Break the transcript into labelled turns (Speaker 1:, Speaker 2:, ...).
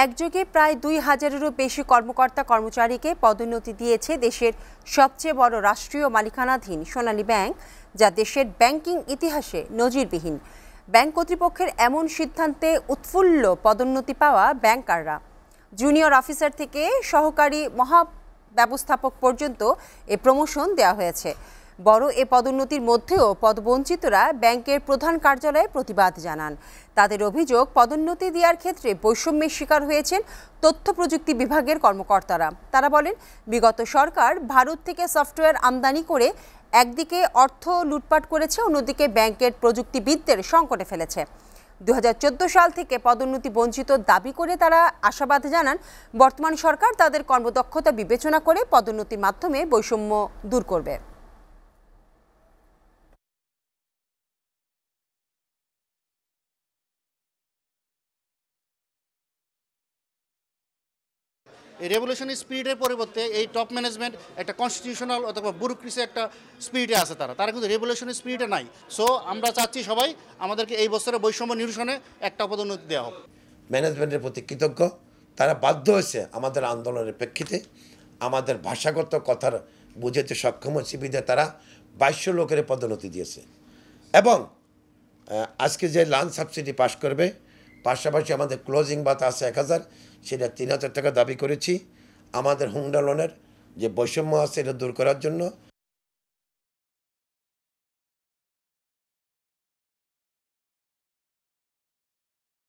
Speaker 1: একযোগে প্রায় ২,০০০-এরও বেশি কর্মকর্তা কর্মচারীকে পদোন্নতি দিয়েছে দেশের সবচেয়ে বড় রাষ্ট্রীয় মালিকানাধীন সোনালী ব্যাংক, যা দেশের ব্যাংকিং ইতিহাসে নজিরবিহীন। ব্যাংক কর্তৃপক্ষের এমন সিদ্ধান্তে উৎফুল্ল পদোন্নতি পাওয়া ব্যাংকাররা। জুনিয়র অফিসার থেকে সহকারী মহাব্যবস্থাপক পর্যন্ত এ প্রমোশন দেওয়া হয়েছে। বড় এ পদোন্নতির মধ্যেও পদবঞ্চিতরা ব্যাংকের প্রধান কার্যালয়ে প্রতিবাদ জানান। তাদের অভিযোগ, পদোন্নতি দেওয়ার ক্ষেত্রে বৈষম্যের শিকার হয়েছেন তথ্য প্রযুক্তি বিভাগের কর্মকর্তারা। তারা বলেন, বিগত সরকার ভারত থেকে সফটওয়্যার আমদানি করে একদিকে অর্থ লুটপাট করেছে, অন্যদিকে ব্যাংকের প্রযুক্তিবিদদের সংকটে ফেলেছে। ২০১৪ সাল থেকে পদোন্নতি বঞ্চিত দাবি করে তারা আশাবাদ জানান, বর্তমান সরকার তাদের কর্মদক্ষতা বিবেচনা করে পদোন্নতির মাধ্যমে বৈষম্য দূর করবে।
Speaker 2: এই রেভলিউশনারি স্পিরিটের পরিবর্তে এই টপ ম্যানেজমেন্ট একটা কনস্টিটিউশনাল অথবা ব্যুরোক্রেসি একটা স্পিরিটে আছে, তারা কিন্তু রেভলিউশনারি স্পিরিটে নাই। সো আমরা চাচ্ছি সবাই আমাদেরকে এই বছরের বৈষম্য নিরসনে একটা পদোন্নতি দেওয়া হবে।
Speaker 3: ম্যানেজমেন্টের প্রতি কৃতজ্ঞ, তারা বাধ্য হয়েছে আমাদের আন্দোলনের প্রেক্ষিতে আমাদের ভাষাগত কথার বুঝাতে সক্ষম হচ্ছে বিধায় তারা ২২০০ লোকের পদোন্নতি দিয়েছে। এবং আজকে যে লাঞ্চ সাবসিডি পাস করবে, পাশাপাশি আমাদের ক্লোজিং ভাতা আছে ১,০০০, সেটা ৩,০০০ টাকা দাবি করেছি। আমাদের হোম লোনের যে বৈষম্য আছে এটা দূর করার জন্য